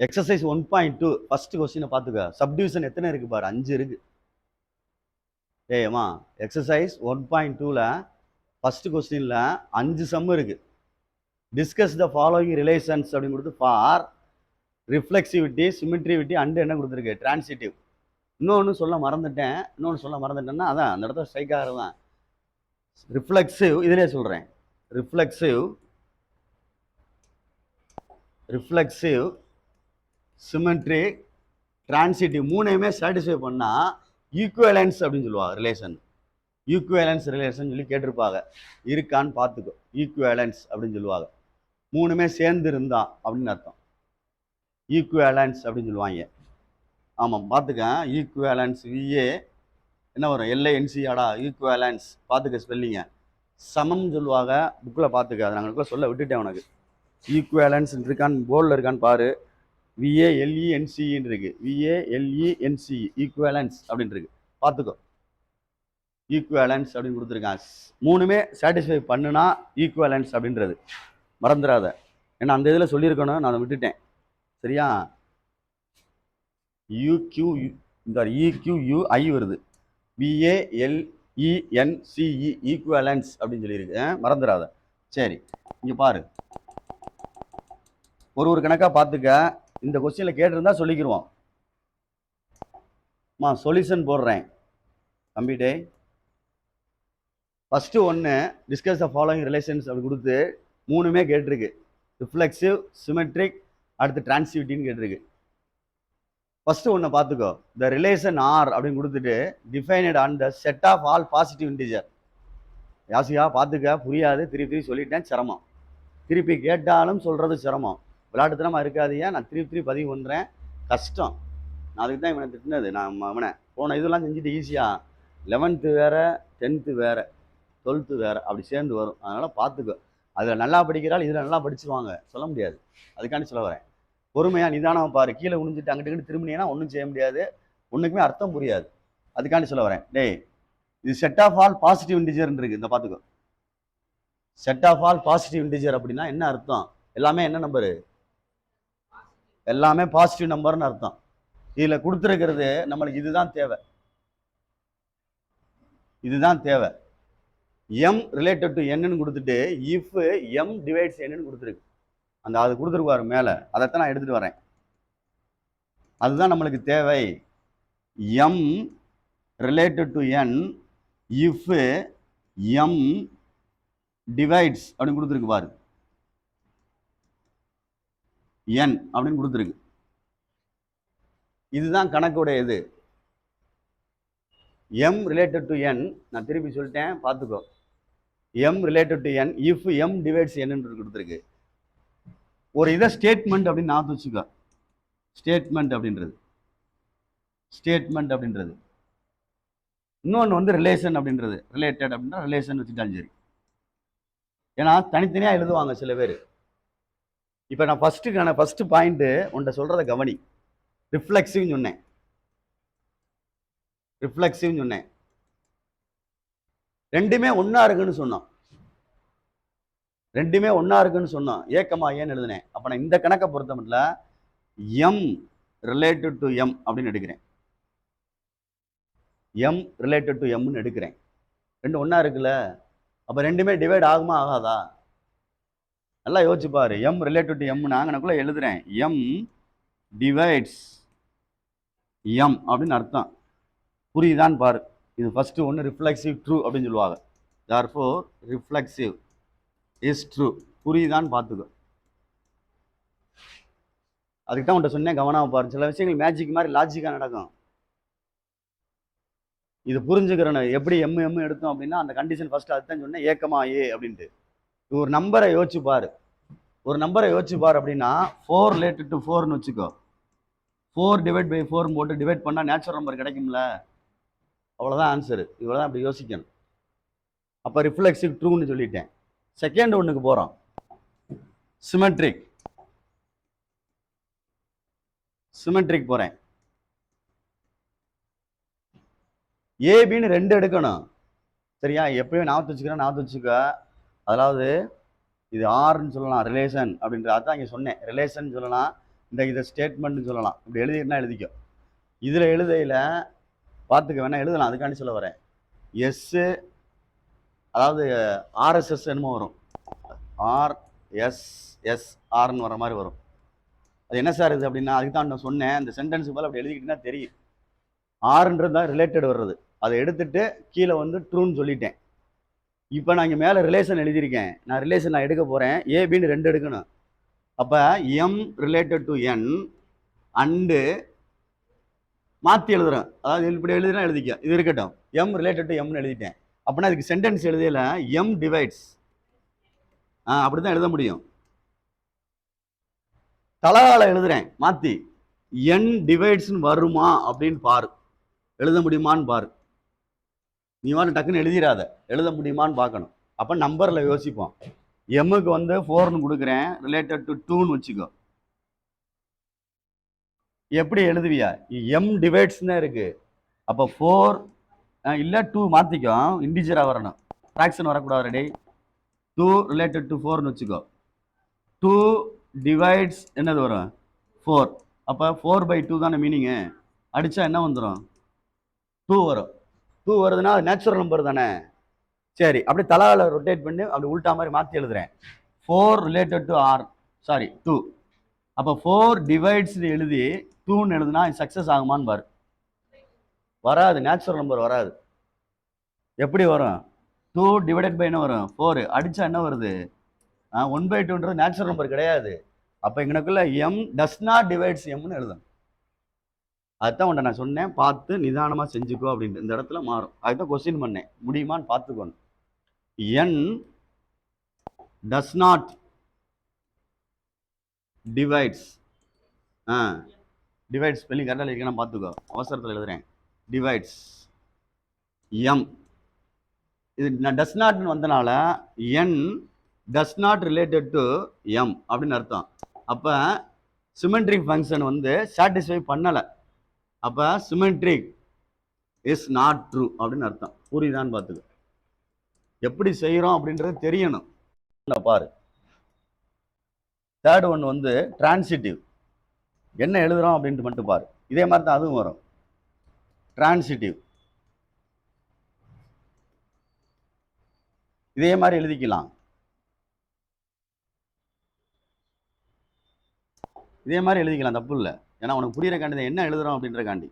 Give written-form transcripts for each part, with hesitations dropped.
Exercise 1.2 first கொஸ்டினை பார்த்துக்க. Subdivision எத்தனை இருக்கு பாரு, 5 இருக்கு. ஏமா எக்ஸசைஸ் 1.2ல ஃபர்ஸ்ட் கொஸ்டின்ல 5 சம் இருக்கு. டிஸ்கஸ் த ஃபாலோயிங் ரிலேஷன்ஸ் அப்படின்னு கொடுத்து ஃபார் ரிஃப்ளெக்சிவிட்டி, சிமெட்ரிவிட்டி அண்ட் என்ன கொடுத்துருக்கு, டிரான்சிட்டிவ். இன்னொன்று சொல்ல மறந்துட்டேன்னா அதான் அந்த இடத்துல ஸ்ட்ரைக் ஆகிறது தான். ரிஃப்ளெக்சிவ் இதிலே சொல்கிறேன். ரிஃப்ளெக்சிவ் சிமெட்ரிக் டிரான்சிட்டிவ் மூணையுமே சாட்டிஸ்ஃபை பண்ணால் ஈக்குவலன்ஸ் அப்படின்னு சொல்லுவாங்க. ஈக்குவலன்ஸ் ரிலேஷன் சொல்லி கேட்டிருப்பாங்க, இருக்கான்னு பார்த்துக்கோ. ஈக்குவலன்ஸ் அப்படின்னு சொல்லுவாங்க, மூணுமே சேர்ந்து இருந்தா அப்படின்னு அர்த்தம். ஈக்குவலன்ஸ் அப்படின்னு சொல்லுவாங்க. ஆமாம் பார்த்துக்க. ஈக்குவலன்ஸ் விஏ என்ன வரும், எல்ஐஎன்சியாடா ஈக்குவலன்ஸ். பார்த்துக்க ஸ்பெல்லிங்க. சமம் சொல்லுவாங்க, புக்கில் பார்த்துக்க. அதை நாங்கள் சொல்ல விட்டுட்டேன் உனக்கு. ஈக்குவலன்ஸ் இருக்கான்னு போர்டில் இருக்கான்னு பாரு. விஏஎல்இஎன்சின்னு இருக்கு. விஏஎல்இஎன்சி ஈக்குவலன்ஸ் அப்படின்னு இருக்கு, பார்த்துக்கோ. ஈக்குவலன்ஸ் அப்படின்னு கொடுத்துருக்கான். மூணுமே சாட்டிஸ்ஃபை பண்ணுனா ஈக்குவலன்ஸ் அப்படின்றது மறந்துடாத. ஏன்னா அந்த இதில் சொல்லியிருக்கணும், நான் விட்டுட்டேன். சரியா? இந்த இக்யூயூஐ வருது. விஏஎல்இஎன்சிஇ ஈக்குவலன்ஸ் அப்படின்னு சொல்லியிருக்கு, மறந்துடாத. சரி, இங்கே பாரு, ஒரு கணக்காக பார்த்துக்க. இந்த கொஸ்டினில் கேட்டிருந்தா சொல்லிக்கிடுவோம். சொல்யூஷன் போடுறேன் தம்பிட்டே. ஃபஸ்ட்டு ஒன்று டிஸ்கஸ் த ஃபாலோயிங் ரிலேஷன்ஸ் அப்படி கொடுத்து மூணுமே கேட்டிருக்கு. ரிஃப்ளெக்சிவ், சிமெட்ரிக், அடுத்து டிரான்சிட்டிவ்னு கேட்டிருக்கு. ஃபஸ்ட்டு ஒன்று பார்த்துக்கோ. த ரிலேஷன் ஆர் அப்படின்னு கொடுத்துட்டு defined on the set of all positive integer. யாசியா பார்த்துக்க, புரியாது, திருப்பி சொல்லிட்டேன், சிரமம். திருப்பி கேட்டாலும் சொல்கிறது சிரமம். விளையாட்டுத்தனமாக இருக்காதியா, நான் திருப்பி பதிவு பண்ணுறேன், கஷ்டம். நான் அதுக்கு தான் இவனை திட்டினது. நான் அவனை போன இதெல்லாம் செஞ்சுட்டு ஈஸியாக 11th வேறு, 10th வேறு, 12th வேறு, அப்படி சேர்ந்து வரும். அதனால் பார்த்துக்கோ. அதில் நல்லா படிக்கிறாள், இதில் நல்லா படிச்சுருவாங்க, சொல்ல முடியாது. அதுக்காண்டி சொல்ல வரேன். பொறுமையாக நிதானம் பாரு. கீழே விழுந்துட்டு அங்கிட்டு திரும்பினீங்கன்னா ஒன்றும் செய்ய முடியாது, ஒன்றுக்குமே அர்த்தம் புரியாது. அதுக்காண்டி சொல்ல வரேன். டேய், இது செட் ஆஃப் ஆல் பாசிட்டிவ் இன்டிஜர்னு இருக்குது, இந்த பார்த்துக்கோ. Set of all positive integer அப்படின்னா என்ன அர்த்தம்? எல்லாமே என்ன நம்பரு? எல்லாமே பாசிட்டிவ் நம்பர்னு அர்த்தம். இதில் கொடுத்துருக்கிறது நம்மளுக்கு இதுதான் தேவை. எம் ரிலேட்டட் டு என்னன்னு கொடுத்துட்டு இஃப் எம் டிவைட்ஸ் என்னன்னு கொடுத்துருக்கு. அது கொடுத்துருப்பாரு மேலே, அதைத்தான் நான் எடுத்துகிட்டு வரேன். அதுதான் நம்மளுக்கு தேவை. M related to N if M divides அப்படின்னு கொடுத்துருக்கு பாரு. என் அப்படின்னு கொடுத்துருக்கு. இதுதான் கணக்குடைய இது. எம் ரிலேட்டட் டு என், நான் திருப்பி சொல்லிட்டேன், பார்த்துக்கோ. M related to N if M divides என்னன்னு கொடுத்துருக்கு. ஒரு இதை ஸ்டேட்மெண்ட் அப்படின்னு நான் வச்சுக்கோ. ஸ்டேட்மெண்ட் அப்படின்றது இன்னொன்று ரிலேஷன் அப்படின்றது. ரிலேட்டட் அப்படின்னா ரிலேஷன் வச்சுட்டாலும் சரி. ஏன்னா தனித்தனியாக எழுதுவாங்க சில பேர். இப்போ நான் ஃபஸ்ட்டு பாயிண்ட்டு உன்ட்ட சொல்கிறத கவனி. ரிஃப்ளெக்சிவ்னு சொன்னேன். ரெண்டுமே ஒன்றா இருக்குன்னு சொன்னோம். ஏக்கமா ஏன்னு எழுதுனேன். அப்போ நான் இந்த கணக்கை பொறுத்த மட்டும் எம் ரிலேட்டட் டு எம் அப்படின்னு எடுக்கிறேன். எம் ரிலேட்டட் டு எம்னு எடுக்கிறேன். ரெண்டு ஒன்றா இருக்குல்ல, அப்போ ரெண்டுமே டிவைட் ஆகுமா ஆகாதா? நல்லா யோசிச்சு பாரு. எம் ரிலேட்டட் டு எம் நாங்கனக்குள்ள எழுதுறேன். எம் டிவைட்ஸ் எம் அப்படின்னு அர்த்தம். புரியுதான்னு பாரு. இது ஃபஸ்ட்டு ஒன்று ரிஃப்ளெக்சிவ் ட்ரூ அப்படின்னு சொல்லுவாங்க. therefore reflexive is true. புரியுதான்னு பார்த்துக்கோ. அதுக்கு தான் உன்ட்ட சொன்னேன், கவனமாக பாரு. சில விஷயங்கள் மேஜிக் மாதிரி லாஜிக்காக நடக்கும். இது புரிஞ்சுக்கிறேன்னு எப்படி எம் எடுத்தோம் அப்படின்னா அந்த கண்டிஷன் ஃபர்ஸ்ட் அதுதான் சொன்னேன், ஏக்கமா ஏ அப்படின்ட்டு. ஒரு நம்பரை யோசிச்சு பாரு அப்படின்னா 4 ரிலேட்டட் டு 4ன்னு வச்சுக்கோ. 4 டிவைட் பை 4 போட்டு டிவைட் பண்ணால் நேச்சுரல் நம்பர் கிடைக்கும்ல, அவ்வளோதான் ஆன்சரு. இவ்வளோதான் அப்படி யோசிக்கணும். அப்போ ரிஃப்ளெக்சிவ் ட்ரூன்னு சொல்லிட்டேன். செகண்ட் ஒன்றுக்கு போகிறோம். சிமெட்ரிக் போகிறேன். ஏபின்னு 2 எடுக்கணும். சரியா? எப்பயும் ஞாபகம் வச்சுக்க. அதாவது இது ஆர்ன்னு சொல்லலாம், ரிலேஷன் அப்படின்ற. அதான் இங்கே சொன்னேன், ரிலேஷன் சொல்லலாம், இதை ஸ்டேட்மெண்ட்னு சொல்லலாம். இப்படி எழுதினா எழுதிக்கோ. இதில் எழுதையில் பார்த்துக்க வேணா எழுதலாம், அதுக்காண்டி சொல்ல வரேன். எஸ்ஸு அதாவது ஆர்எஸ்எஸ் என்னமோ வரும், ஆர்எஸ்எஸ்ஆர்னு வர மாதிரி வரும். அது என்ன சார் இது அப்படின்னா, அதுக்கு தான் நான் சொன்னேன், அந்த சென்டென்ஸுக்கு போல் அப்படி எழுதிக்கிட்டீங்கன்னா தெரியும். ஆறுன்றது தான் ரிலேட்டட் வர்றது, அதை எடுத்துட்டு கீழே வந்து ட்ரூன்னு சொல்லிட்டேன். இப்போ நான் இங்கே மேலே ரிலேஷன் எழுதியிருக்கேன், நான் ரிலேஷன் நான் எடுக்க போகிறேன், ஏபின்னு 2 எடுக்கணும். அப்போ M related to n and மாற்றி எழுதுறேன், அதாவது இப்படி எழுதுனா எழுதிக்க, இது இருக்கட்டும், எம் ரிலேட்டட் டு எம்னு எழுதிட்டேன். அப்படின்னா இதுக்கு சென்டென்ஸ் எழுதியில எம் டிவைட்ஸ் அப்படி தான் எழுத முடியும். தலகால எழுதுறேன் மாற்றி, என் டிவைட்ஸ்னு வருமா அப்படின்னு பாரு, எழுத முடியுமான்னு பாரு. நீ வந்து டக்குன்னு எழுதிடாத, எழுத முடியுமான்னு பார்க்கணும். அப்போ நம்பரில் யோசிப்போம். எம்முக்கு வந்து 4ன்னு கொடுக்குறேன், ரிலேட்டட் டு 2ன்னு வச்சுக்கோ. எப்படி எழுதுவியா, எம் டிவைட்ஸ் தான் இருக்கு. அப்போ 4 இல்லை 2 மாற்றிக்கோ, இண்டிஜராக வரணும், ஃப்ராக்ஷன் வரக்கூடாது. ரெடி, 2 ரிலேட்டட் டு 4ன்னு வச்சுக்கோ. 2 டிவைட்ஸ் என்னது வரும், 4. அப்போ 4/2 தானே மீனிங்கு, அடித்தா என்ன வந்துடும், 2 வரும். 2 வருதுன்னா அது நேச்சுரல் நம்பர் தானே. சரி, அப்படி தலாவில் ரொட்டேட் பண்ணி அப்படி உள்டா மாதிரி மாற்றி எழுதுறேன். 4 ரிலேட்டட் டு ஆர், சாரி 2. அப்போ 4 டிவைட்ஸ் எழுதி 2ன்னு எழுதுனா சக்ஸஸ் ஆகுமான்னு பாரு. வராது, நேச்சுரல் நம்பர் வராது. எப்படி வரும், 2 டிவைடட் பை என்ன வரும், 4. அடித்தா என்ன வருது, 1/2ன்றது நேச்சுரல் நம்பர் கிடையாது. அப்போ எங்களுக்குள்ள எம் டஸ் நாட் டிவைட்ஸ் எம்னு எழுதணும். அதுதான் உன்ட்ட நான் சொன்னேன், பார்த்து நிதானமாக செஞ்சுக்கோ அப்படின்ட்டு. இந்த இடத்துல மாறும், அதுதான் கொஸ்டின் பண்ணேன், முடியுமான்னு பார்த்துக்கணும். N does not divides, divide spelling கரெக்டாக எழுதிக்கலாம் பார்த்துக்கோ, அவசரத்தில் எழுதுறேன். டிவைட்ஸ் எம், இது நான் டஸ் நாட்னு வந்தனால n does not related to m அப்படின்னு அர்த்தம். அப்போ சிமெட்ரிக் ஃபங்க்ஷன் வந்து சாட்டிஸ்ஃபை பண்ணலை, அப்போ சிமெட்ரிக் இஸ் நாட் ட்ரூ அப்படின்னு அர்த்தம். புரியுதான்னு பார்த்துக்கோ, எப்படி செய்கிறோம் அப்படின்றது தெரியணும். பாரு, தேர்ட் ஒன் வந்து டிரான்சிட்டிவ், என்ன எழுதுறோம் அப்படின்ட்டு மட்டும் பாரு. இதே மாதிரி தான் அதுவும் வரும், டிரான்சிட்டிவ். இதே மாதிரி எழுதிக்கலாம், இதே மாதிரி எழுதிக்கலாம், தப்பு இல்லை. ஏன்னா உனக்கு புரியுறக்காண்டி என்ன எழுதுறோம் அப்படின்றக்காண்டி.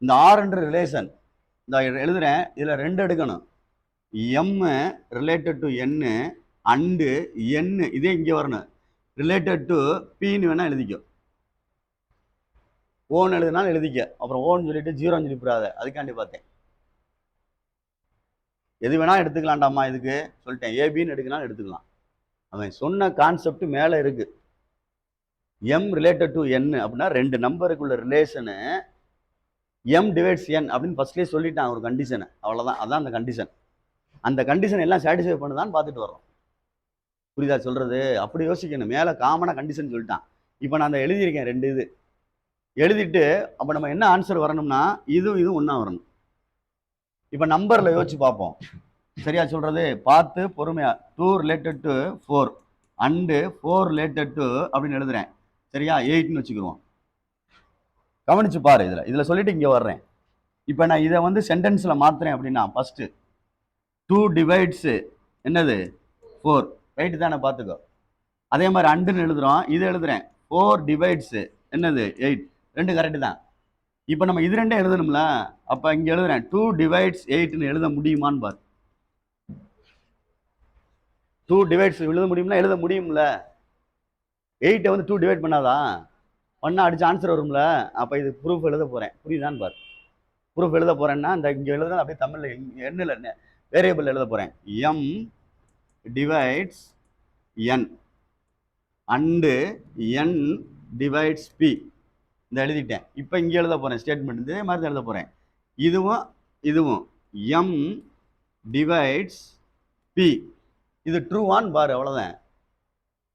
இந்த ஆர்ன்ற ரிலேஷன் இந்த எழுதுறேன், இதில் 2 எடுக்கணும். M related to n and n, இதே இங்கே வரணும், ரிலேட்டட் டு பின்னு வேணா எழுதிக்கோ. ஓன்னு எழுதுனாலும் எழுதிக்க, அப்புறம் ஓன்னு சொல்லிட்டு 0ன்னு சொல்லிவிடாத, அதுக்காண்டி பார்த்தேன். எது வேணா எடுத்துக்கலாம்டாமா, இதுக்கு சொல்லிட்டேன், ஏபின்னு எடுக்கலாம்னு எடுத்துக்கலாம். அவன் சொன்ன கான்செப்ட் மேலே இருக்கு. எம் ரிலேட்டட் டு என் அப்படின்னா 2 நம்பருக்குள்ள ரிலேஷனு எம் டிவைட்ஸ் என் அப்படின்னு ஃபர்ஸ்ட்லேயே சொல்லிட்டான் ஒரு கண்டிஷனை, அவ்வளோதான். அதான் அந்த கண்டிஷன். அந்த கண்டிஷன் எல்லாம் சாட்டிஸ்ஃபை பண்ணுதான்னு பார்த்துட்டு வர்றோம். புரியுதா சொல்றது, அப்படி யோசிக்கணும். மேலே காமனாக கண்டிஷன் சொல்லிட்டான். இப்போ நான் அந்த எழுதியிருக்கேன் 2 இது எழுதிட்டு, அப்போ நம்ம என்ன ஆன்சர் வரணும்னா இதுவும் ஒன்றா வரணும். இப்போ நம்பரில் யோசிச்சு பார்ப்போம், சரியா சொல்றது, பார்த்து பொறுமையா. 2 related to 4 and 4 related to அப்படின்னு எழுதுறேன், சரியா, 8ன்னு வச்சுக்கிடுவோம். கவனிச்சு பாரு, இதில் சொல்லிட்டு இங்கே வர்றேன். இப்போ நான் இதை வந்து சென்டென்ஸில் மாற்றுறேன் அப்படின்னா, ஃபஸ்ட்டு 2 டிவைட்ஸு என்னது 4, ரைட்டு தானே, பார்த்துக்கோ. அதே மாதிரி அண்டுன்னு எழுதுறோம், இது எழுதுறேன் 4 டிவைட்ஸு என்னது 8, 2 கரெக்டு தான். இப்போ நம்ம இது 2 எழுதணும்ல, அப்போ இங்கே எழுதுறேன் 2 டிவைட்ஸ் 8ன்னு எழுத முடியுமான்னு பாரு. 2 டிவைட்ஸ் எழுத முடியும்னா எழுத முடியும்ல. 8 வந்து 2 டிவைட் பண்ணாதான், பண்ணால் அடிச்சு ஆன்சர் வரும்ல. அப்போ இது ப்ரூஃப் எழுத போகிறேன், புரியுதான்னு பாரு. ப்ரூஃப் எழுத போகிறேன்னா இந்த இங்கே எழுதுறது அப்படியே தமிழில் எண்ணில் வேரியபிள் எழுத போகிறேன். M divides N and N divides P, இந்த எழுதிட்டேன். இப்போ இங்கே எழுத போகிறேன் ஸ்டேட்மெண்ட், இதே மாதிரி தான் எழுத போகிறேன். இதுவும் எம் டிவைட்ஸ் பி, இது ட்ரூவான்னு பாரு, அவ்வளோதான்.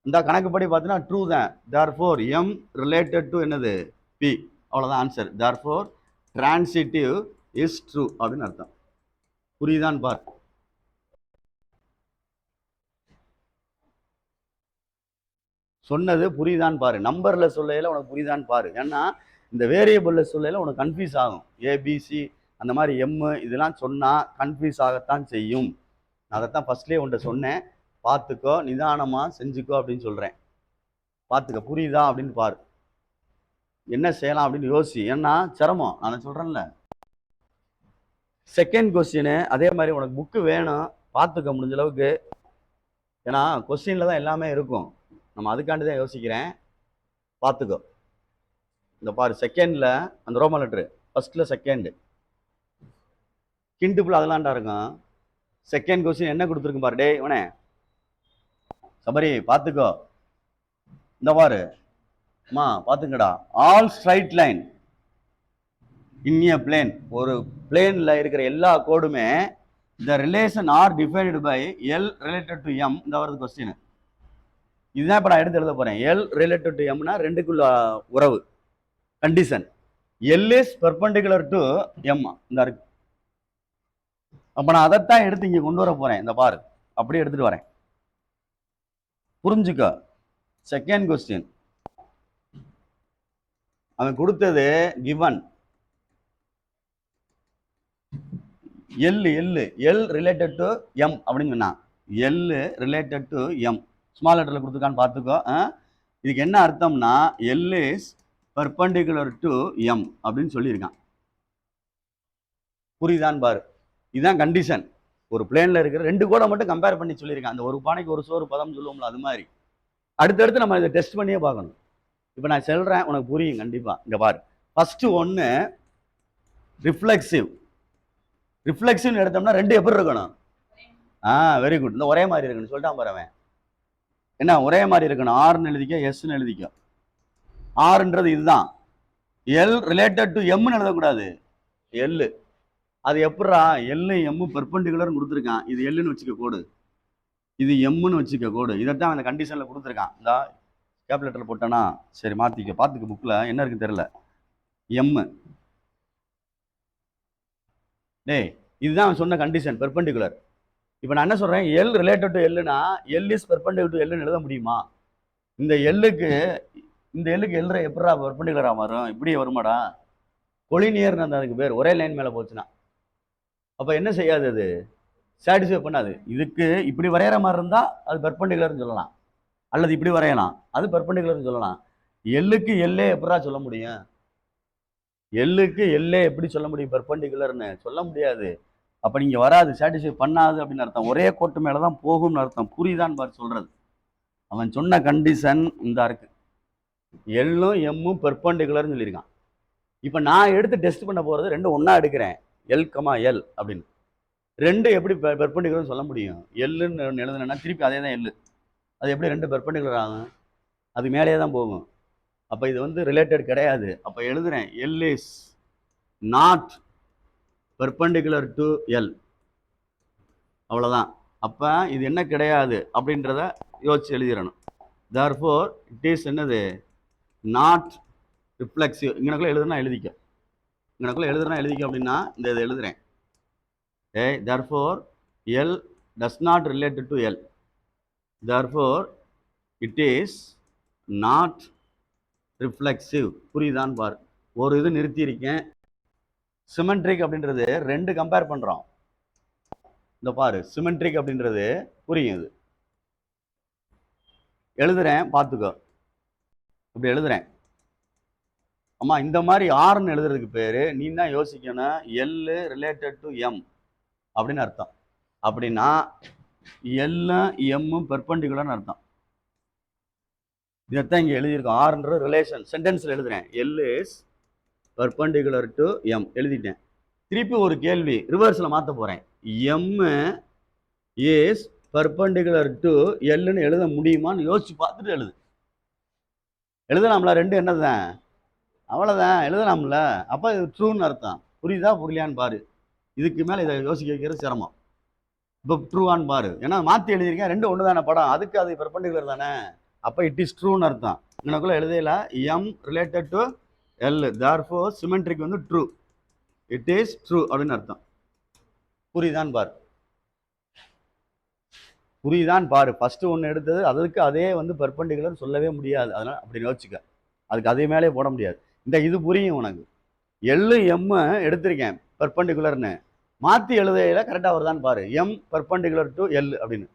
இந்த கணக்குப்படி பார்த்தீங்கன்னா ட்ரூ தான். therefore எம் ரிலேட்டட் டு என்னது பி, அவ்வளோதான் answer. therefore transitive is true அப்படின்னு அர்த்தம். புரியுதான்னு பார். சொன்னது புரியுதான்னு பாரு, நம்பர்ல சொல்லையில உனக்கு புரியுதான்னு பாரு. ஏன்னா இந்த வேரியபிள்ல சொல்லையில உனக்கு கன்ஃபியூஸ் ஆகும். ஏபிசி அந்த மாதிரி இதெல்லாம் சொன்னா கன்ஃபியூஸ் ஆகத்தான் செய்யும். அதைத்தான் ஃபர்ஸ்ட்லேயே உன்ட்ட சொன்னேன். பார்த்துக்கோ, நிதானமா செஞ்சுக்கோ அப்படின்னு சொல்றேன். பார்த்துக்க, புரியுதா அப்படின்னு பாரு, என்ன செய்யலாம் அப்படின்னு யோசி. ஏன்னா சிரமம், நான் சொல்றேன்ல. செகண்ட் கொஸ்டின் அதே மாதிரி உனக்கு புக்கு வேணும், பார்த்துக்க முடிஞ்ச அளவுக்கு. ஏன்னா கொஸ்டின்ல தான் எல்லாமே இருக்கும், நம்ம அதுக்காண்டி தான் யோசிக்கிறேன். பார்த்துக்கோ. இந்த பாரு, செகண்ட்ல அந்த ரோமன் லெட்டரு, ஃபர்ஸ்ட்ல செகண்ட் கிண்டுப்புல அதெல்லாம்டா இருக்கும். செகண்ட் கொஸ்டின் என்ன கொடுத்துருக்கு பாரு. டே இவனே சபரி பார்த்துக்கோ. இந்த பாரு அம்மா பார்த்துங்கடா. All straight line in a plane, ஒரு பிளேன்ல இருக்கிற எல்லா கோடுமே the relation are defined by L related to M. இந்த வருது கொஸ்டின். இதுதான் இப்போ நான் எடுத்து எழுத போறேன். L related to M னா ரெண்டுக்குள்ள உறவு, condition. L is perpendicular to M இந்த இருக்கு. அப்ப நான் அதைத்தான் எடுத்து இங்க கொண்டு வர போறேன். இந்த பாரு, அப்படியே எடுத்துட்டு வரேன், புரிஞ்சுக்க. செகண்ட் கொஸ்டின் அவன் கொடுத்தது given L related to m அப்படின்னு சொன்னான். L related to M small லெட்டர்ல கொடுத்துருக்கான்னு பார்த்துக்கோ. இதுக்கு என்ன அர்த்தம்னா L is perpendicular to m அப்படின்னு சொல்லியிருக்கான். புரியுதான்னு பாரு. இதுதான் கண்டிஷன். ஒரு பிளேன்ல இருக்கிற ரெண்டு கோடை மட்டும் கம்பேர் பண்ணி சொல்லியிருக்கான். அந்த ஒரு பானைக்கு ஒரு சோறு பதம் சொல்லுவோம்ல, அது மாதிரி. அடுத்தடுத்து நம்ம இதை டெஸ்ட் பண்ணியே பார்க்கணும். இப்போ நான் சொல்றேன், உனக்கு புரியும் கண்டிப்பா. இங்க பாரு, ஃபர்ஸ்ட் ஒன்னு ரிஃப்ளெக்சிவ். ரிஃப்ளெக்சிவ் எடுத்தோம்னா ரெண்டு எப்படி இருக்கணும்? Very good. இந்த ஒரே மாதிரி இருக்கணும் சொல்லிட்டான் பாரு அவன். என்ன ஒரே மாதிரி இருக்கணும்? ஆர்னு எழுதிக்க, எஸ்ன்னு எழுதிக்க. ஆர்ன்றது இதுதான். எல் ரிலேட்டட் டு எம்னு எழுதக்கூடாது, எல். அது எப்படா? எல்லு எம்மு பெர்பெண்டிகுலர்னு கொடுத்துருக்கான். இது எல்லுன்னு வச்சுக்க கோடு, இது எம்முன்னு வச்சுக்க கோடு. இதைத்தான் அந்த கண்டிஷன்ல கொடுத்துருக்கான். இந்த கேப்லெட்டர்ல போட்டானா சரி, மாத்திக்க. பார்த்துக்க, புக்ல என்ன இருக்குன்னு தெரியல. எம்மு. டேய் இதுதான் அவன் சொன்ன கண்டிஷன், பெர்பெண்டிகுலர். இப்போ நான் என்ன சொல்றேன், எல் ரிலேட்டட் டு எல்லுனா எல் இஸ் பெர்பெண்டிகுலர் டு எல்லுன்னு எழுத முடியுமா? இந்த எல்லுக்கு எல் எப்படா பெர்பெண்டிகுலரா மாறும்? இப்படியே வருமாடா? கொலினியர்னு அந்த அதுக்கு பேர், ஒரே லைன் மேல போச்சுன்னா. அப்ப என்ன செய்யாது, அது சாட்டிஸ்ஃபை பண்ணாது. இதுக்கு இப்படி வரைகிற மாதிரி இருந்தா அது பெர்பெண்டிகுலர்னு சொல்லலாம், அல்லது இப்படி வரையலாம், அது பெர்பெண்டிகுலர்னு சொல்லலாம். எல்லுக்கு எல்லே எப்படா சொல்ல முடியும்? எல்லுக்கு எல்லே எப்படி சொல்ல முடியும் பெர்பெண்டிகுலர்னு? சொல்ல முடியாது. அப்ப நீங்க வராது, சாட்டிஸ்ஃபை பண்ணாது அப்படின்னு அர்த்தம். ஒரே கோட்டு மேலதான் போகும்னு அர்த்தம். புரியுதான்னு பாரு சொல்றது. அவன் சொன்ன கண்டிஷன் இந்த இருக்கு, எல்லும் எம்மும் பெர்பெண்டிகுலர்னு சொல்லியிருக்கான். இப்ப நான் எடுத்து டெஸ்ட் பண்ண போறது ரெண்டு ஒன்னா எடுக்கிறேன், எல் கமா எல் அப்படின்னு. ரெண்டு எப்படி பெர்பெண்டிகுலர்னு சொல்ல முடியும்? எல்லுன்னு எழுதுனா திருப்பி அதே தான் எல்லு, அது எப்படி ரெண்டு பெர்பெண்டிகுலர் ஆகும்? அது மேலேயே தான் போகும். அப்ப இது வந்து ரிலேட்டட் கிடையாது. அப்ப எழுதுறேன், l is not perpendicular to l, அவ்வளவுதான். அப்ப இது என்ன கிடையாது அப்படின்றத யோசிச்சு எழுதிடணும். therefore it is என்னது? Not reflexive. இங்கனக்குள்ள எழுதுனா எழுதிக்க, இங்கனக்குள்ள எழுதுனா எழுதிக்க அப்படின்னா இந்த இதை எழுதுறேன். therefore L does not related to L, therefore it is not reflexive. புரியுதான்னு பாரு. ஒரு இது நிறுத்தி இருக்கேன். சிமெட்ரிக் அப்படின்றது ரெண்டு கம்பேர் பண்றோம். இந்த பாரு, சிமெட்ரிக் அப்படின்றது புரியுது. எழுதுறேன் பார்த்துக்கோ, இப்படி எழுதுறேன். அம்மா இந்த மாதிரி ஆர்னு எழுதுறதுக்கு பேரு நீ தான் யோசிக்கணும், எல் ரிலேட்டட் டு எம் அப்படின்னு அர்த்தம். அப்படின்னா எல்லும் எம்மும் பெர்பெண்டிகுலர்னு அர்த்தம். இதைத்தான் இங்க எழுதியிருக்கோம். ஆர்ன்ற ரிலேஷன் சென்டென்ஸ்ல எழுதுறேன், l is perpendicular to M எழுதிட்டேன். திருப்பி ஒரு கேள்வி ரிவர்ஸ்ல மாத்த போறேன், எம் இஸ் பெர்பெண்டிகுலர் டு எல்லுன்னு எழுத முடியுமான்னு யோசிச்சு பார்த்துட்டு எழுதலாம்ல. ரெண்டு என்னதான், அவ்வளவுதான், எழுதலாம்ல. அப்ப இது ட்ரூன்னு அர்த்தம். புரியுதா புரியலையான்னு பாரு. இதுக்கு மேல இதை யோசிக்க வைக்கிறது சிரமம். இப்போ ட்ரூவான்னு பாரு, ஏன்னா மாத்தி எழுதியிருக்கேன். ரெண்டு ஒன்று தானே படம், அதுக்கு அது பெர்பெண்டிகுலர் தானே. அப்ப இட் இஸ் ட்ரூன்னு அர்த்தம். எனக்குள்ள எழுதையில m related to l, therefore symmetric வந்து ட்ரூ, இட் இஸ் ட்ரூ அப்படின்னு அர்த்தம். புரியுதான்னு பாரு. புரியுதான் பாரு. ஃபர்ஸ்ட் ஒன்று எடுத்தது அதுக்கு அதே வந்து பெர்பெண்டிகுலர் சொல்லவே முடியாது. அதனால அப்படி யோசிச்சுக்க. அதுக்கு அதே மேலே போட முடியாது. இது புரியும் உனக்கு. எள்ளு எம் எடுத்திருக்கேன் பெர்பெண்டிகுலர்னு. மாற்றி எழுதையில கரெக்டாக வருதான்னு பாரு. எம் பெர்பெண்டிகுலர் டு எல் அப்படின்னு.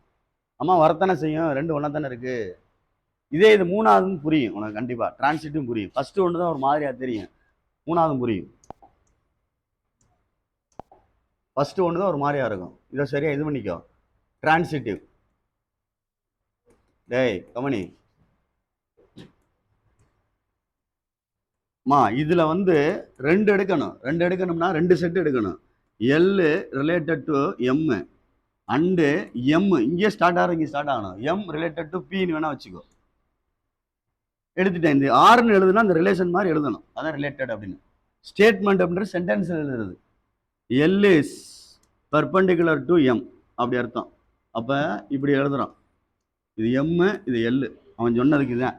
அம்மா வரத்தானே செய்யும், ரெண்டு ஒன்றா தானே இருக்கு. இதே இது மூணாவதுன்னு புரியும் உனக்கு கண்டிப்பாக. டிரான்சிட்டும் புரியும். ஃபர்ஸ்ட் ஒன்று தான் ஒரு மாதிரியா தெரியும், மூணாவதும் புரியும். ஃபர்ஸ்ட் ஒன்று தான் ஒரு மாதிரியா இருக்கும். இதை சரியா இது பண்ணிக்கோ. டிரான்சிட்டிவ். டேய் கமனி மா, இதுல வந்து ரெண்டு எடுக்கணும். ரெண்டு எடுக்கணும்னா ரெண்டு செட் எடுக்கணும். L related to M and M இங்கே ஸ்டார்ட் ஆகிற இங்கே ஸ்டார்ட் ஆகணும். எம் ரிலேட்டட் டு பின்னு வேணா வச்சுக்கோ. எடுத்துட்டேன். இந்த ஆர்னு எழுதுனா அந்த ரிலேஷன் மாதிரி எழுதணும். அதான் ரிலேட்டட் அப்படின்னு. ஸ்டேட்மெண்ட் அப்படின்ற சென்டென்ஸ் எழுதுறது. L is perpendicular to M அப்படி அர்த்தம். அப்போ இப்படி எழுதுறோம். இது எம், இது எல். அவன் சொன்னதுக்கு இதுதான்.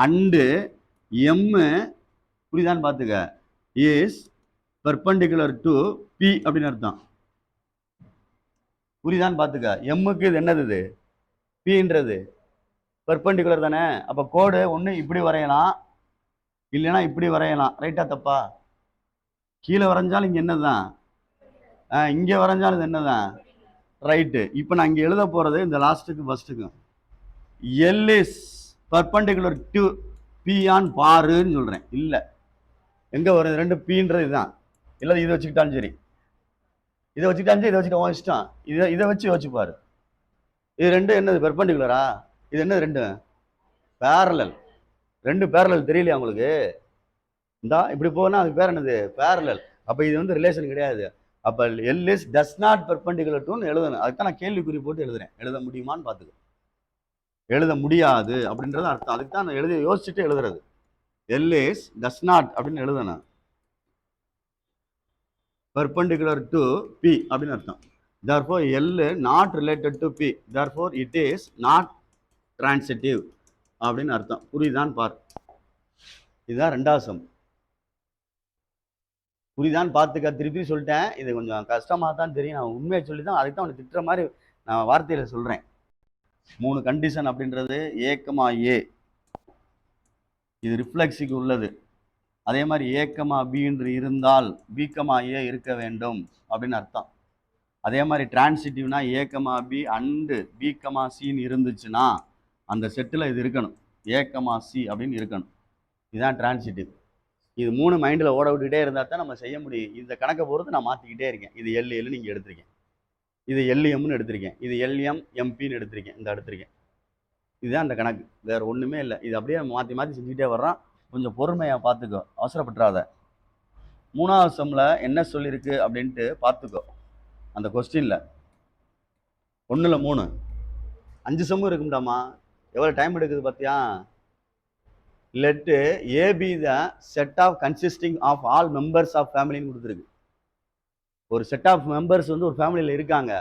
அண்டு எம் புரியுதான்னு பார்த்துக்க. இஸ் பர்பண்டிகுலர் டு பி அப்படின்னு அர்த்தம். புரியுதான்னு பார்த்துக்க. எம்முக்கு இது என்னது, இது பின்றது பர்பண்டிகுலர் தானே. அப்போ கோடு ஒன்று இப்படி வரையலாம், இல்லைன்னா இப்படி வரையலாம். ரைட்டா தப்பா? கீழே வரைஞ்சாலும் இங்கே என்னதுதான், இங்கே வரைஞ்சாலும் இது என்னதான் ரைட்டு. இப்போ நான் இங்கே எழுத போகிறது இந்த லாஸ்ட்டுக்கு ஃபர்ஸ்ட்டுக்கும். L is perpendicular to p on பாருன்னு சொல்கிறேன். இல்லை, எங்கே வருது? ரெண்டு பீன்றது இதுதான். இல்லை இதை வச்சுக்கிட்டாலும் சரி, இதை வச்சுக்கிட்டாலும் சரி, இதை வச்சுக்கிட்ட இஷ்டம். இதை வச்சு யோசிச்சுப்பாரு. இது ரெண்டு என்னது பெர்பண்டிகுலரா? இது என்னது? ரெண்டு பேரலல். ரெண்டு பேரலல் தெரியலையா உங்களுக்கு? இந்தா இப்படி போனா அதுக்கு பேர் என்னது? பேரலல். அப்போ இது வந்து ரிலேஷன் கிடையாது. அப்போ l is does not perpendicular டுன்னு எழுதணும். அதுக்கு தான் நான் கேள்விக்குறி போட்டு எழுதுறேன். எழுத முடியுமான்னு பார்த்துக்க. எழுத முடியாது அப்படின்றது அர்த்தம். அதுக்கு தான் நான் எழுதி யோசிச்சுட்டு எழுதுறது. எல் இஸ் டஸ் நாட் அப்படின்னு எழுதணும். பெர்பண்டிகுலர் டு பி அப்படின்னு அர்த்தம். therefore L not related to P, therefore it is not transitive அப்படின்னு அர்த்தம். புரியுதான்னு பார். இதுதான் ரெண்டாவது சம். புரியுதான்னு பார்த்துக்க. திருப்பி சொல்லிட்டேன். இது கொஞ்சம் கஷ்டமாக தான் தெரியும். நான் உண்மையை சொல்லி தான் அதுக்கு தான் அவனை திட்டுற மாதிரி நான் வார்த்தையில சொல்றேன். 3 கண்டிஷன் அப்படின்றது ஏக்கமா ஏ, இது ரிஃப்ளெக்ஸுக்கு உள்ளது. அதே மாதிரி ஏக்கமா பி என்று இருந்தால் பிகமா ஏ இருக்க வேண்டும் அப்படின்னு அர்த்தம். அதே மாதிரி டிரான்சிட்டிவ்னா ஏக்கமா பி அண்டு பிகமா சின்னு இருந்துச்சுன்னா அந்த செட்டில் இது இருக்கணும். ஏக்கமா சி அப்படின்னு இருக்கணும். இதுதான் டிரான்சிட்டிவ். இது 3 மைண்டில் ஓட விட்டுக்கிட்டே இருந்தால் தான் நம்ம செய்ய முடியும். இந்த கணக்கை பொறுத்து நான் மாற்றிக்கிட்டே இருக்கேன். இது எல்ஏன்னு நீங்கள் எடுத்திருக்கேன், இது எல்எம்னு எடுத்திருக்கேன், இது எல்எம் எம்பின்னு எடுத்திருக்கேன், இந்த எடுத்திருக்கேன். இதுதான் அந்த கணக்கு, வேறு ஒன்றுமே இல்லை. இது அப்படியே மாற்றி மாற்றி செஞ்சுக்கிட்டே வர்றோம். கொஞ்சம் பொறுமையாக பார்த்துக்கோ, அவசரப்பட்டுறாத. 3வது சம்மில் என்ன சொல்லியிருக்கு அப்படின்ட்டு பார்த்துக்கோ. அந்த கொஸ்டினில் 1ல் 3 5 சம்மும் இருக்கும்டாமா. எவ்வளோ டைம் எடுக்குது பார்த்தியா? Let A be the set of consisting of all members of ஃபேமிலின்னு கொடுத்துருக்கு. ஒரு செட் ஆஃப் மெம்பர்ஸ் வந்து ஒரு ஃபேமிலியில் இருக்காங்க.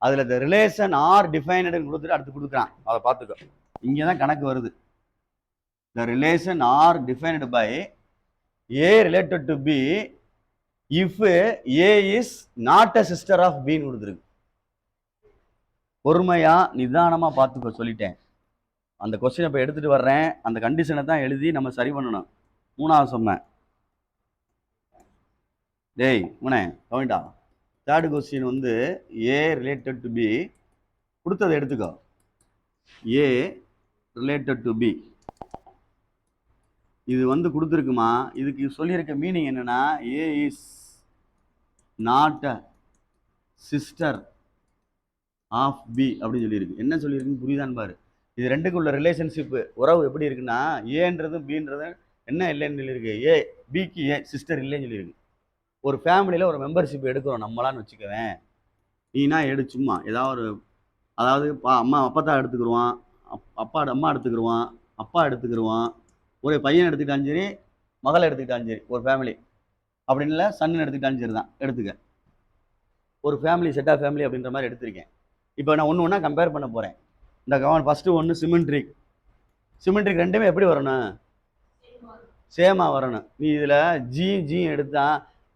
அதில் த ரிலேஷன் ஆர் டிஃபைனடுன்னு கொடுத்துட்டு அடுத்து கொடுக்குறான். அதை பார்த்துக்கோ. இங்கே தான் கணக்கு வருது. The relation R defined by A related to B if A is not a sister of பின்னு கொடுத்துருக்கு. பொறுமையா நிதானமாக பார்த்துக்கோ, சொல்லிட்டேன். அந்த கொஸ்டினை இப்போ எடுத்துகிட்டு வர்றேன். அந்த கண்டிஷனை தான் எழுதி நம்ம சரி பண்ணணும். 3வது சொன்னேன். டேய் முனே கவனிடா. 3rd கொஸ்டின் வந்து ஏ ரிலேட்டட் டு பி கொடுத்ததை எடுத்துக்கோ. ஏ ரிலேட்டட் டு பி இது வந்து கொடுத்துருக்குமா. இதுக்கு சொல்லியிருக்க மீனிங் என்னன்னா, A is not a sister of B அப்படின்னு சொல்லியிருக்கு. என்ன சொல்லியிருக்குன்னு புரியுதான்னு பாரு. இது ரெண்டுக்கு உள்ள ரிலேஷன்ஷிப்பு உறவு எப்படி இருக்குன்னா, ஏன்றதும் பின்றதும் என்ன இல்லைன்னு சொல்லியிருக்கு. ஏ பிக்கு ஏ சிஸ்டர் இல்லைன்னு சொல்லியிருக்கு. ஒரு ஃபேமிலியில் ஒரு மெம்பர்ஷிப் எடுக்கிறோம் நம்மளான்னு வச்சுக்கவேன். நீனா எடு சும்மா ஏதாவது ஒரு, அதாவது அம்மா அப்பா எடுத்துக்கிடுவான், அப்பா அம்மா எடுத்துக்கிடுவான், அப்பா எடுத்துக்கிடுவான், ஒரு பையன் எடுத்துக்கிட்டாலும் சரி, மகளை எடுத்துக்கிட்டாலும் சரி, ஒரு ஃபேமிலி அப்படின்னு இல்லை, சன்னு எடுத்துக்கிட்டாலும் சரி தான் எடுத்துக்க. ஒரு ஃபேமிலி செட் ஆஃப் ஃபேமிலி அப்படின்ற மாதிரி எடுத்திருக்கேன். இப்போ நான் ஒன்று ஒன்றா கம்பேர் பண்ண போகிறேன். இந்த கவனம். ஃபஸ்ட்டு ஒன்று சிமெண்ட்ரிக். சிமெண்ட்ரிக் ரெண்டுமே எப்படி வரணும்? சேமாக வரணும். நீ இதில் ஜி எடுத்தா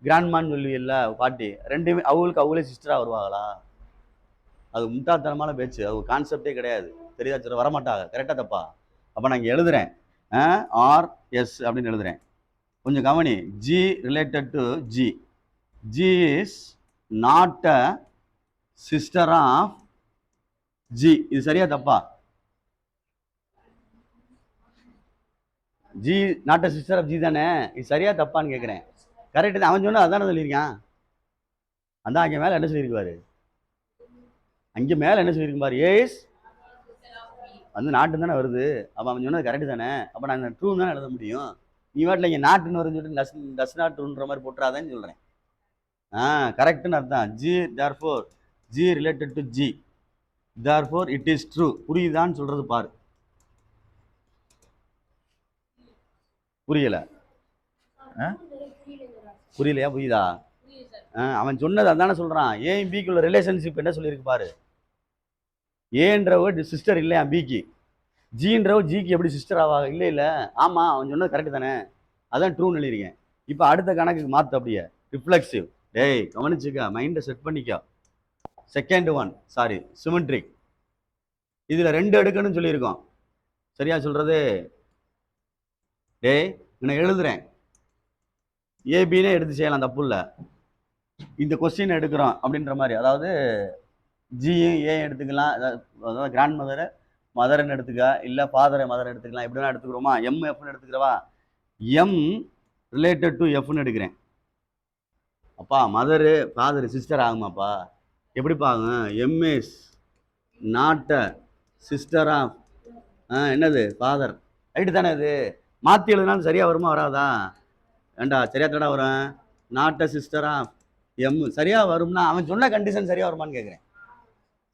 கிராண்ட்மான்னு சொல்லுவீல்ல பாட்டி, ரெண்டுமே அவங்களுக்கு அவங்களே சிஸ்டராக வருவாங்களா? அது முட்டாள்தனமான பேச்சு, அது ஒரு கான்செப்டே கிடையாது. தெரியுதா? சொல்ல வரமாட்டாங்க. கரெக்டாக தப்பா? அப்போ நான் இங்கே எழுதுறேன், ஆர் எஸ் அப்படின்னு எழுதுறேன். கொஞ்சம் கவனி. G related to G. G is not a sister of G. இது சரியா தப்பா? G not a sister of G தானே? இது சரியா தப்பான்னு கேட்குறேன். கரெக்டு தான். அவன் சொன்னா அதானே சொல்லியிருக்கான். அதான் அங்கே மேலே என்ன சொல்லியிருக்குவாரு? அங்கே மேலே என்ன சொல்லியிருக்கு பாரு? ஏஸ் வந்து நாட்டு தானே வருது. அப்போ அவன் சொன்னது கரெக்டு தானே? அப்போ நான் ட்ரூ தானே எழுத முடியும். நீ வாட்டில் இங்கே நாட்டுன்னு வரும்னு சொல்லிட்டு டஸ் நாட் ட்ரூன்ற மாதிரி போட்டுறாதான்னு சொல்கிறேன். கரெக்டுன்னு அர்த்தம். G therefore G related to G, therefore it is true. புரியுதான்னு சொல்றது பாரு. புரியல? புரியலையா? புரியுதா? அவன் சொன்னது அதானே சொல்றான். ஏன் பிக்குள்ள ரிலேஷன்ஷிப் என்ன சொல்லியிருக்கு பாரு. ஏன்றவ சிஸ்டர் இல்லையா பிக்கு, ஜின்றவ ஜிக்கு எப்படி சிஸ்டர் ஆவாங்க? இல்லை இல்லை. ஆமா, அவன் சொன்னது கரெக்டு தானே? அதான் ட்ரூன்னு எழுதியிருக்கேன். இப்போ அடுத்த கணக்குக்கு மாற்று அப்படியே. ரிஃப்ளெக்சிவ். டேய் கவனிச்சுக்க, மைண்டை செட் பண்ணிக்கோ. Second one, sorry, symmetric. இதுல 2 எடுக்கணும்னு சொல்லியிருக்கோம். சரியா சொல்றது? டேய் நான் எழுதுறேன், ஏபின்னே எடுத்து செய்யலாம், தப்பு இல்லை. இந்த கொஸ்டின் எடுக்கிறோம் அப்படின்ற மாதிரி, அதாவது ஜியும் ஏ எடுத்துக்கலாம், அதாவது கிராண்ட் மதரை மதர்ன்னு எடுத்துக்க, இல்லை ஃபாதரை மதர் எடுத்துக்கலாம், எப்படி வேணா எடுத்துக்கிறோமா? எஃப்னு எடுத்துக்கிறவா? எம் ரிலேட்டட் டு எஃப்னு எடுக்கிறேன். அப்பா மதரு ஃபாதரு சிஸ்டர் ஆகுமாப்பா? எப்படிப்பா ஆகும்? M is not a sister of என்னது ஃபாதர். ரைட்டு தானே? இது மாற்றி எழுதுனாலும் சரியா வருமா வராதா? ஏண்டா சரியா தடா வரும். Not a sister of M சரியா வரும்னா அவன் சொன்ன கண்டிஷன் சரியா வருமான்னு கேட்குறேன்.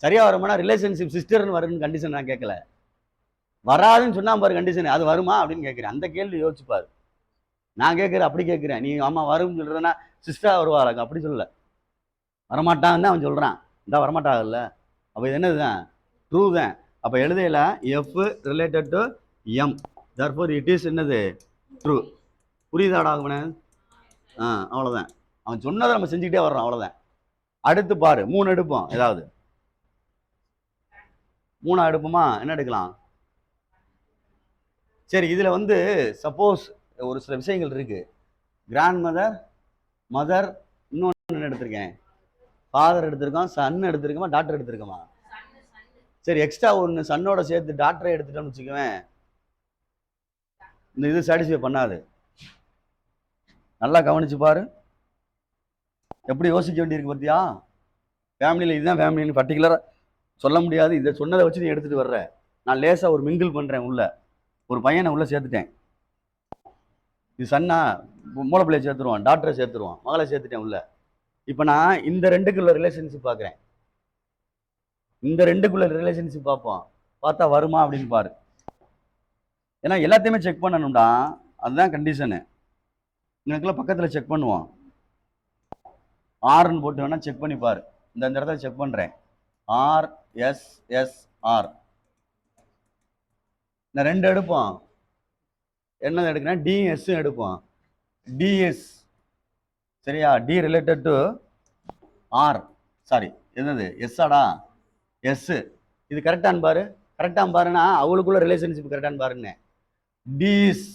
சரியா வருமானா ரிலேஷன்ஷிப் சிஸ்டர்னு வரும்னு கண்டிஷன் நான் கேட்கல. வராதுன்னு சொன்னா பாரு கண்டிஷன், அது வருமா அப்படின்னு கேட்குறேன். அந்த கேள்வி யோசிச்சுப்பாரு. நான் கேட்குறேன் அப்படி கேட்குறேன். நீ ஆமா வரும்னு சொல்றதுன்னா சிஸ்டரா வருவாங்க அப்படி சொல்லல. வரமாட்டான்னு தான் அவன் சொல்றான். இந்த வரமாட்டாங்கல்ல. அப்போ இது என்னதுதான்? ட்ரூ தான். அப்போ எழுதையில F related to M, therefore it is என்னது? ட்ரூ. புரியுதாடா அவனு? அவ்வளோதான். அவன் சொன்னதை நம்ம செஞ்சுக்கிட்டே வர்றோம், அவ்வளோதான். அடுத்து பாரு, 3 எடுப்போம். ஏதாவது 3 எடுப்போமா? என்ன எடுக்கலாம்? சரி, இதுல வந்து சப்போஸ் ஒரு சில விஷயங்கள் இருக்கு. கிராண்ட் மதர், மதர், இன்னொன்று என்ன எடுத்திருக்கேன்? ஃபாதர் எடுத்திருக்கோம், சன் எடுத்திருக்கோமா, டாக்டர் எடுத்திருக்கோமா? சரி, எக்ஸ்ட்ரா ஒன்று சன்னோட சேர்த்து டாக்டரை எடுத்துட்டோம்னு வச்சுக்குவேன், இந்த இது சாட்டிஸ்ஃபை பண்ணாது. நல்லா கவனிச்சு பாரு, எப்படி யோசிக்க வேண்டியிருக்கு பார்த்தியா? ஃபேமிலியில் இதுதான் ஃபேமிலின்னு பர்டிகுலராக சொல்ல முடியாது. இதை சொன்னதை வச்சு நீ எடுத்துகிட்டு வர்ற. நான் லேசாக ஒரு மிங்கிள் பண்ணுறேன். உள்ள ஒரு பையனை உள்ளே சேர்த்துட்டேன். இது சன்னா மூளைப்பிள்ளையை சேர்த்துருவான், டாக்டரை சேர்த்துருவான், மகளை சேர்த்துட்டேன் உள்ள. இப்போ நான் இந்த 2க்குள்ள ரிலேஷன்ஷிப் பார்க்குறேன். இந்த 2க்குள்ள ரிலேஷன்ஷிப் பார்ப்போம். பார்த்தா வருமா அப்படின்னு பாரு. ஏன்னா எல்லாத்தையுமே செக் பண்ணணும்டா, அதுதான் கண்டிஷனு. எனக்குள்ள பக்கத்தில் செக் பண்ணுவோம். ஆர்ன்னு போட்டு வேணா செக் பண்ணி பாரு. இந்த இடத்துல செக் பண்ணுறேன். R S S R. இந்த 2 எடுப்போம். என்ன எடுக்கிறேன்? டிஎஸ் எடுப்போம். டிஎஸ் சரியா? T related to R, sorry என்னது எஸ்ஸாடா? எஸ். இது கரெக்டான்னு பாரு. கரெக்டான்னு பாருன்னா அவளுக்குள்ள ரிலேஷன்ஷிப் கரெக்டான்னு பாருங்க. டி இஸ்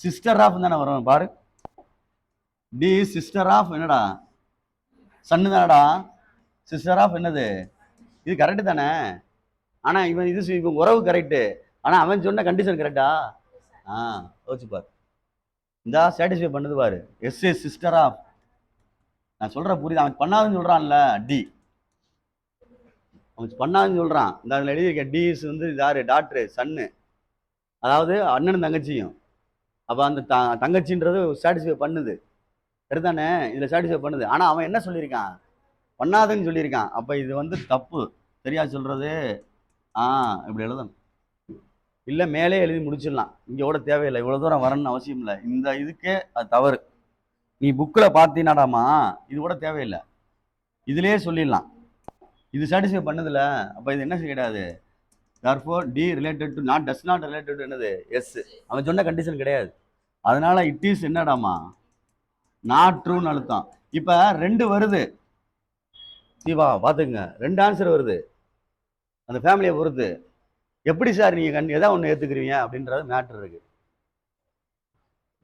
சிஸ்டர் ஆஃப் தானே வரும் பாரு. டி சிஸ்டர் ஆஃப் என்னடா? சன்னு தானடா. சிஸ்டர் ஆஃப் என்னது? இது கரெக்டு தானே? ஆனா இவன் இது இவன் உறவு கரெக்டு, ஆனா அவன் சொன்ன கண்டிஷன் கரெக்டா? யோசிச்சு பாரு. இந்த சாட்டிஸ்ஃபை பண்ணுது பாரு. S A sister of. நான் சொல்ற புரியுது? அவன் பண்ணாதுன்னு சொல்றான்ல டி, அவன் பண்ணாதுன்னு சொல்றான். இந்த அதில் எழுதியிருக்க டிஸ் வந்து யாரு? டாக்டரு, சன்னு, அதாவது அண்ணனும் தங்கச்சியும். அப்போ அந்த தங்கச்சின்றது சாட்டிஸ்ஃபை பண்ணுது, சரிதானே? இதில் சாட்டிஸ்ஃபை பண்ணுது. ஆனால் அவன் என்ன சொல்லியிருக்கான்? பண்ணாதுன்னு சொல்லியிருக்கான். அப்போ இது வந்து தப்பு. சரியா சொல்றது? இப்படி எழுதணும். இல்லை மேலே எழுதி முடிச்சிடலாம், இங்கே கூட தேவையில்லை, இவ்வளோ தூரம் வரணும்னு அவசியம் இல்லை. இந்த இதுக்கே அது தவறு. நீ புக்கில் பார்த்தீங்கன்னாடாமா இது கூட தேவையில்லை, இதுலேயே சொல்லிடலாம். இது சாட்டிஸ்ஃபை பண்ணுதில்ல, அப்போ இது என்ன கிடையாது? therefore T related to not does not related to என்னது? எஸ். அவன் சொன்ன கண்டிஷன் கிடையாது. அதனால இட் இஸ் என்னடாமா? நாட் ட்ரூன்னு அழுத்தம். இப்போ 2 வருது. சிவா பார்த்துக்குங்க, 2 ஆன்சர் வருது அந்த ஃபேமிலியை பொறுத்து. எப்படி சார் நீங்கள் எதாவது ஒன்று ஏற்றுக்குறீங்க அப்படின்றது மேட்ரு இருக்கு.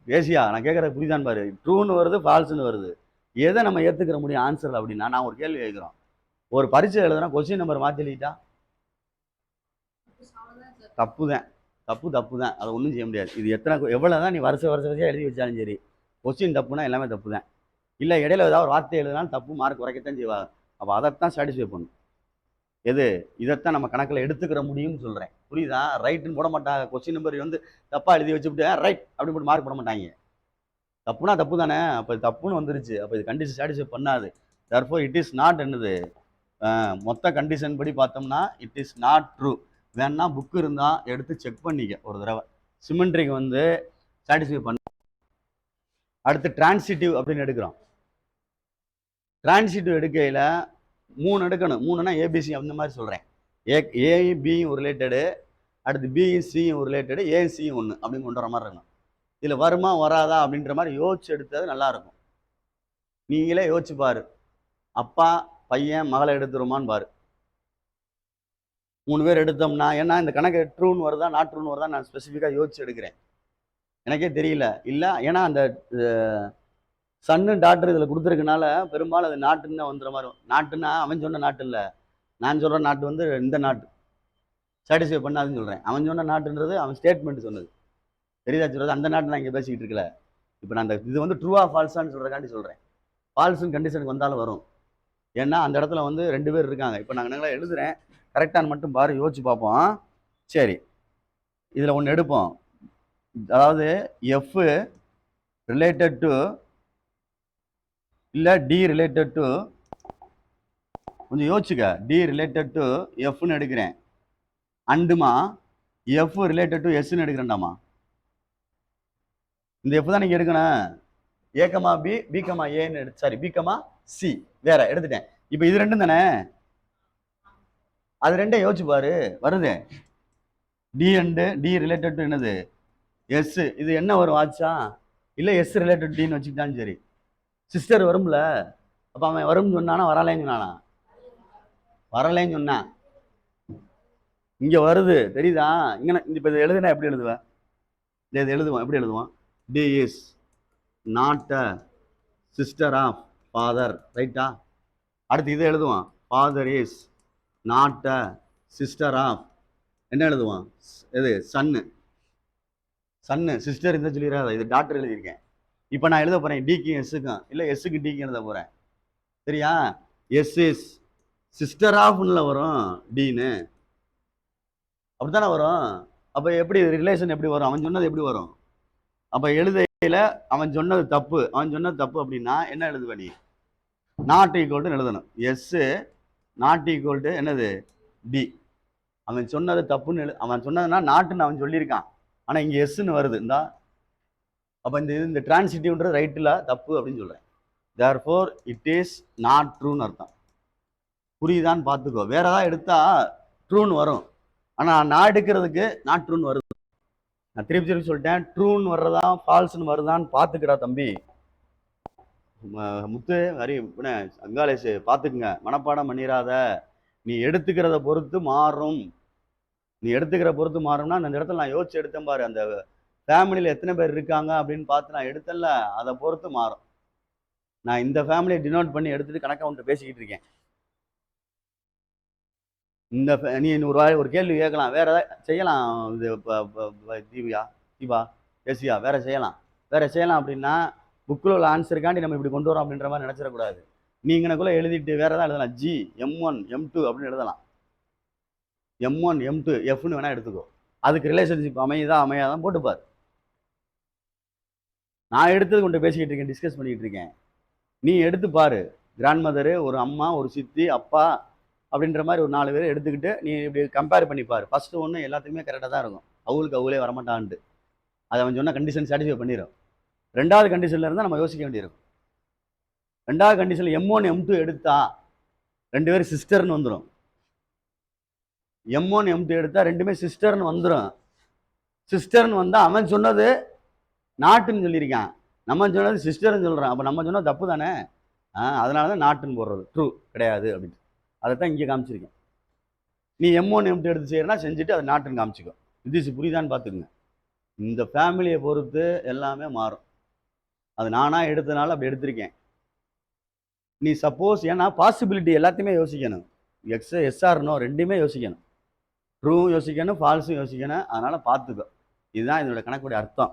ஏசியா நான் கேட்குறது புரியுதான்னு பாரு. ட்ரூன்னு வருது, ஃபால்ஸ்னு வருது. எதை நம்ம ஏற்றுக்கிற முடியும் ஆன்சர் அப்படின்னா, நான் ஒரு கேள்வி கேட்குறோம். ஒரு பரீட்சை எழுதுனா கொஸ்டின் நம்பர் மாற்றி எழுதிட்டா தப்பு தான். தப்பு தான். அதை ஒன்றும் செய்ய முடியாது. இது எவ்வளோ தான் நீ வருஷம் எழுதி வச்சாலும் சரி, கொஸ்டின் தப்புனா எல்லாமே தப்பு தான். இல்லை இடையில ஏதாவது ஒரு வார்த்தை எழுதினாலும் தப்பு, மார்க் குறைக்கத்தான் செய்வாங்க. அப்போ அதைத்தான் சாட்டிஸ்ஃபை பண்ணும். எது இதைத்தான் நம்ம கணக்கில் எடுத்துக்கிற முடியும்னு சொல்கிறேன். புரியுதா? ரைட்டுன்னு போட மாட்டாங்க. கொஸ்டின் நம்பர் வந்து தப்பாக எழுதி வச்சுவிட்டு ரைட் அப்படி போட்டு மார்க் போட மாட்டாங்க. தப்புனா தப்பு தானே. அப்போ இது தப்புன்னு வந்துருச்சு. அப்போ இது கண்டிஷன் சாட்டிஸ்ஃபை பண்ணாது. தர்ஃபோர் இட் இஸ் நாட் என்னது, மொத்த கண்டிஷன் படி பார்த்தோம்னா இட் இஸ் நாட் ட்ரூ. வேணா புக்கு இருந்தால் எடுத்து செக் பண்ணிக்க ஒரு தடவை. சிமெண்ட்ரிக்கு வந்து சாட்டிஸ்ஃபை பண்ண. அடுத்து டிரான்சிட்டிவ் அப்படின்னு எடுக்கிறோம். டிரான்சிட்டிவ் எடுக்கையில் 3 எடுக்கணும். 3னா ஏபிசி அந்த மாதிரி சொல்கிறேன். ஏயும் பியும் ரிலேட்டடு, அடுத்து பியும் சியும் ரிலேட்டடு, ஏயும் சியும் ஒன்று அப்படின்னு கொண்டு வர மாதிரி இருக்கணும். இதில் வருமா வராதா அப்படின்ற மாதிரி யோசிச்சு எடுத்தது நல்லாயிருக்கும். நீங்களே யோசிச்சு பாரு. அப்பா பையன் மகளை எடுத்துருமான்னு பாரு. 3 பேர் எடுத்தோம்னா, ஏன்னா இந்த கணக்கு ட்ரூன்னு வருதா நாட் ட்ரூன்னு வருதா நான் ஸ்பெசிஃபிக்காக யோசிச்சு எடுக்கிறேன். எனக்கே தெரியல. இல்லை ஏன்னா அந்த சன்னு டாக்டர் இதில் கொடுத்துருக்கனால பெரும்பாலும் அது நாட்டுன்னு தான் வந்துடுற மாதிரி. நாட்டுன்னா அவன் சொன்ன நாட்டு இல்லை, நான் சொல்கிற நாட்டு வந்து இந்த நாட்டு சாட்டிஸ்ஃபை பண்ணாதுன்னு சொல்கிறேன். அவன் சொன்ன நாட்டுன்றது அவன் ஸ்டேட்மெண்ட் சொன்னது. தெரியுதா சொல்கிறது? அந்த நாட்டு நான் இங்கே பேசிக்கிட்டு இருக்கல. இப்போ நான் இது வந்து ட்ரூவா ஃபால்ஸான்னு சொல்கிறக்காண்டி சொல்கிறேன். ஃபால்ஸுன்னு கண்டிஷனுக்கு வந்தாலும் வரும். ஏன்னா அந்த இடத்துல வந்து 2 பேர் இருக்காங்க. இப்போ நாங்கள் நல்லா எழுதுகிறேன், கரெக்டானு மட்டும் பாரு, யோசிச்சு பார்ப்போம். சரி, இதில் ஒன்று எடுப்போம். அதாவது எஃப் ரிலேட்டட் டு இல்லை டி ரிலேட்டட் டு, கொஞ்சம் யோசிச்சுக்க. டி ரிலேட்டட் டு எஃப்னு எடுக்கிறேன். அண்டுமா எஃப் ரிலேட்டட் டு எஸ்ன்னு எடுக்கிறேன்டாமா. இந்த எஃப் தான் நீங்கள் எடுக்கணும். ஏக்கமா பி, பிகமா ஏன்னு எடுத்து, சாரி பிகமா சி வேற எடுத்துட்டேன். இப்போ இது 2 தானே, அது 2 யோசிச்சு பாரு. வருது T and T related to என்னது எஸ். இது என்ன வரும் ஆச்சா? இல்லை எஸ் ரிலேட்டட் டின்னு வச்சுக்கிட்டாலும் சரி. சிஸ்டர் வரும்ல, அப்போ அவன் வரும்னு சொன்னானா வரலைன்னு சொன்னானா? வரலைன்னு சொன்னான். இங்கே வருது தெரியுதா? இங்கே இப்போ இதை எழுதுனா எப்படி எழுதுவேன்? இது எழுதுவோம், எப்படி எழுதுவோம்? T is not a sister of father, ரைட்டா? அடுத்து இதை எழுதுவோம், father is not a sister of, என்ன எழுதுவோம்? எது சன்னு. சன்னு சிஸ்டர் இந்த சொல்லிடுறாத, இது டாக்டர் எழுதியிருக்கேன். இப்போ நான் எழுத போகிறேன் டிக்கும் எஸ்ஸுக்கும், இல்லை எஸ்ஸுக்கு டிக்கும் எழுத போகிறேன். சரியா? எஸ் இஸ் சிஸ்டர் ஆஃப்ல வரும் டின்னு, அப்படித்தானே வரும். அப்போ எப்படி ரிலேஷன் எப்படி வரும்? அவன் சொன்னது எப்படி வரும்? அப்போ எழுதையில் அவன் சொன்னது தப்பு, அவன் சொன்னது தப்பு அப்படின்னா என்ன எழுதுவ நீ? நாட் ஈக்குவல் டு எழுதணும். எஸ்ஸு நாட் ஈக்குவல் டு என்னது டி. அவன் சொன்னது தப்புன்னு அவன் சொன்னதுன்னா நாட்டுன்னு அவன் சொல்லியிருக்கான், ஆனால் இங்கே எஸ்ன்னு வருது. இந்தா அப்போ இந்த டிரான்சிட்டிவ்ன்றது ரைட்டில் தப்பு அப்படின்னு சொல்கிறேன். தேர்ஃபோர் இட் இஸ் நாட் ட்ரூன்னு அர்த்தம். புரியுதான்னு பார்த்துக்கோ. வேற ஏதாவது எடுத்தா ட்ரூன்னு வரும், ஆனால் நான் எடுக்கிறதுக்கு நாட் ட்ரூன்னு வருது. நான் திருப்பி சொல்லிட்டேன், ட்ரூன்னு வர்றதா ஃபால்ஸ்ன்னு வருதான்னு பார்த்துக்கடா தம்பி. முத்து ஹரி அங்காலேஷ் பார்த்துக்குங்க, மனப்பாடம் பண்ணிடாத. நீ எடுத்துக்கிறத பொறுத்து மாறும். நீ எடுத்துக்கிற பொறுத்து மாறும்னா அந்த இடத்துல நான் யோசிச்சு எடுத்தேன் பாரு. அந்த ஃபேமிலியில் எத்தனை பேர் இருக்காங்க அப்படின்னு பார்த்து நான் எடுத்தேன்ல, அதை பொறுத்து மாறும். நான் இந்த ஃபேமிலியை டினோட் பண்ணி எடுத்துட்டு கணக்கை அவன்கிட்ட பேசிக்கிட்டு இருக்கேன். இந்த நீ ஒரு கேள்வி கேட்கலாம், வேற ஏதாவது செய்யலாம். இது தீபா ஏசியா வேற செய்யலாம் அப்படின்னா புக்கில் உள்ள ஆன்சருக்காண்டி நம்ம இப்படி கொண்டு வரோம் அப்படின்ற மாதிரி நினச்சிடக்கூடாது. நீங்கனக்குள்ளே எழுதிட்டு வேற ஏதாவது எழுதலாம். ஜி M1 M2 அப்படின்னு எழுதலாம். M1 M2 எஃப்னு வேணா எடுத்துக்கோ. அதுக்கு ரிலேஷன்ஷிப் அமையாதான் போட்டுப்பார். நான் எடுத்தது கொண்டு பேசிக்கிட்டு இருக்கேன், டிஸ்கஸ் பண்ணிக்கிட்டு இருக்கேன். நீ எடுத்து பாரு. கிராண்ட் மதரு, ஒரு அம்மா, ஒரு சித்தி, அப்பா அப்படின்ற மாதிரி ஒரு 4 பேர் எடுத்துக்கிட்டு நீ இப்படி கம்பேர் பண்ணிப்பார். ஃபர்ஸ்ட் ஒன்று எல்லாத்துக்குமே கரெக்டாக தான் இருக்கும், அவங்களே வரமாட்டான்ட்டு. அதை அவன் சொன்ன கண்டிஷன் சாட்டிஸ்ஃபை பண்ணிடும். 2வது கண்டிஷன்ல இருந்தால் நம்ம யோசிக்க வேண்டியிருக்கும். 2வது கண்டிஷனில் M1 M2 எடுத்தா 2 பேரும் சிஸ்டர்னு வந்துடும். M1 M2 எடுத்தா 2மே சிஸ்டர்னு வந்துடும். சிஸ்டர்னு வந்தால் அவன் சொன்னது நாட்டுன்னு சொல்லியிருக்கான், நம்ம சொன்னது சிஸ்டர்னு சொல்கிறான். அப்போ நம்ம சொன்னது தப்பு தானே. அதனால தான் நாட்டுன்னு போடுறது, ட்ரூ கிடையாது அப்படின்னு. அதை தான் இங்கே காமிச்சிருக்கேன். நீ M1 M2 எடுத்து செய்யறனா செஞ்சுட்டு அதை நாட்டுன்னு காமிச்சிக்கோ. இது புரியுதான்னு பார்த்துக்குங்க. இந்த ஃபேமிலியை பொறுத்து எல்லாமே மாறும். அது நானா எடுத்தனால அப்படி எடுத்திருக்கேன். நீ சப்போஸ், ஏன்னா பாசிபிலிட்டி எல்லாத்தையுமே யோசிக்கணும். எஸ்ஆர் நோ ரெண்டுமே யோசிக்கணும். ட்ரூவும் யோசிக்கணும், ஃபால்ஸும் யோசிக்கணும். அதனால பார்த்துக்கோ. இதுதான் இதனோட கணக்குடைய அர்த்தம்.